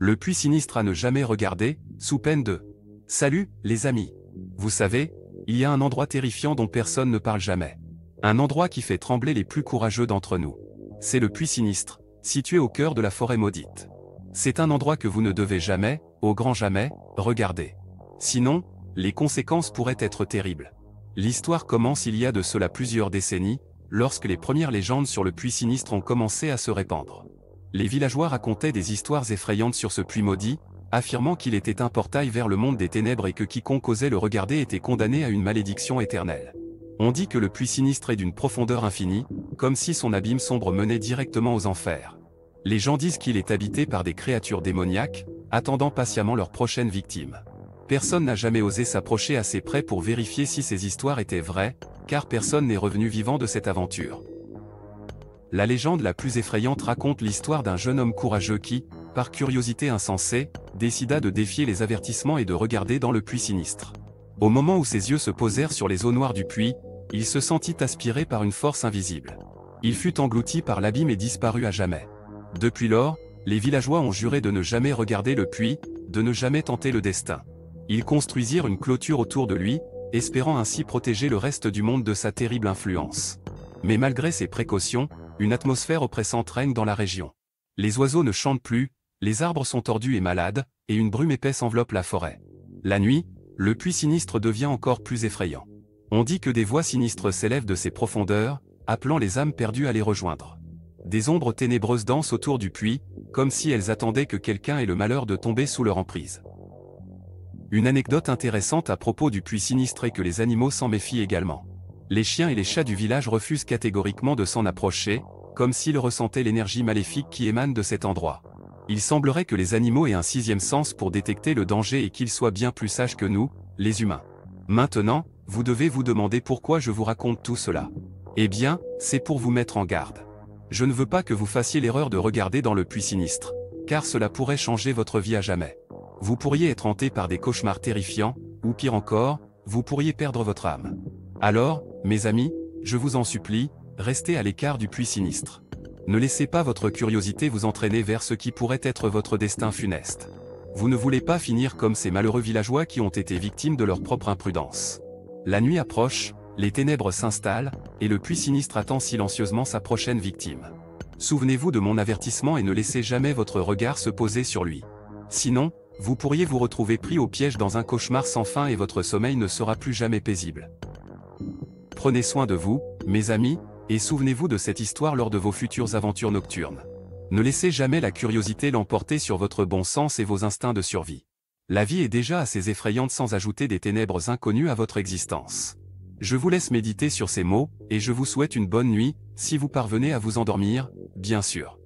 Le puits sinistre à ne jamais regarder, sous peine de... Salut, les amis. Vous savez, il y a un endroit terrifiant dont personne ne parle jamais. Un endroit qui fait trembler les plus courageux d'entre nous. C'est le puits sinistre, situé au cœur de la forêt maudite. C'est un endroit que vous ne devez jamais, au grand jamais, regarder. Sinon, les conséquences pourraient être terribles. L'histoire commence il y a de cela plusieurs décennies, lorsque les premières légendes sur le puits sinistre ont commencé à se répandre. Les villageois racontaient des histoires effrayantes sur ce puits maudit, affirmant qu'il était un portail vers le monde des ténèbres et que quiconque osait le regarder était condamné à une malédiction éternelle. On dit que le puits sinistre est d'une profondeur infinie, comme si son abîme sombre menait directement aux enfers. Les gens disent qu'il est habité par des créatures démoniaques, attendant patiemment leur prochaine victime. Personne n'a jamais osé s'approcher assez près pour vérifier si ces histoires étaient vraies, car personne n'est revenu vivant de cette aventure. La légende la plus effrayante raconte l'histoire d'un jeune homme courageux qui, par curiosité insensée, décida de défier les avertissements et de regarder dans le puits sinistre. Au moment où ses yeux se posèrent sur les eaux noires du puits, il se sentit aspiré par une force invisible. Il fut englouti par l'abîme et disparut à jamais. Depuis lors, les villageois ont juré de ne jamais regarder le puits, de ne jamais tenter le destin. Ils construisirent une clôture autour de lui, espérant ainsi protéger le reste du monde de sa terrible influence. Mais malgré ces précautions, une atmosphère oppressante règne dans la région. Les oiseaux ne chantent plus, les arbres sont tordus et malades, et une brume épaisse enveloppe la forêt. La nuit, le puits sinistre devient encore plus effrayant. On dit que des voix sinistres s'élèvent de ses profondeurs, appelant les âmes perdues à les rejoindre. Des ombres ténébreuses dansent autour du puits, comme si elles attendaient que quelqu'un ait le malheur de tomber sous leur emprise. Une anecdote intéressante à propos du puits sinistre est que les animaux s'en méfient également. Les chiens et les chats du village refusent catégoriquement de s'en approcher, comme s'ils ressentaient l'énergie maléfique qui émane de cet endroit. Il semblerait que les animaux aient un sixième sens pour détecter le danger et qu'ils soient bien plus sages que nous, les humains. Maintenant, vous devez vous demander pourquoi je vous raconte tout cela. Eh bien, c'est pour vous mettre en garde. Je ne veux pas que vous fassiez l'erreur de regarder dans le puits sinistre, car cela pourrait changer votre vie à jamais. Vous pourriez être hanté par des cauchemars terrifiants, ou pire encore, vous pourriez perdre votre âme. Alors, mes amis, je vous en supplie, restez à l'écart du puits sinistre. Ne laissez pas votre curiosité vous entraîner vers ce qui pourrait être votre destin funeste. Vous ne voulez pas finir comme ces malheureux villageois qui ont été victimes de leur propre imprudence. La nuit approche, les ténèbres s'installent, et le puits sinistre attend silencieusement sa prochaine victime. Souvenez-vous de mon avertissement et ne laissez jamais votre regard se poser sur lui. Sinon, vous pourriez vous retrouver pris au piège dans un cauchemar sans fin et votre sommeil ne sera plus jamais paisible. Prenez soin de vous, mes amis, et souvenez-vous de cette histoire lors de vos futures aventures nocturnes. Ne laissez jamais la curiosité l'emporter sur votre bon sens et vos instincts de survie. La vie est déjà assez effrayante sans ajouter des ténèbres inconnues à votre existence. Je vous laisse méditer sur ces mots, et je vous souhaite une bonne nuit, si vous parvenez à vous endormir, bien sûr.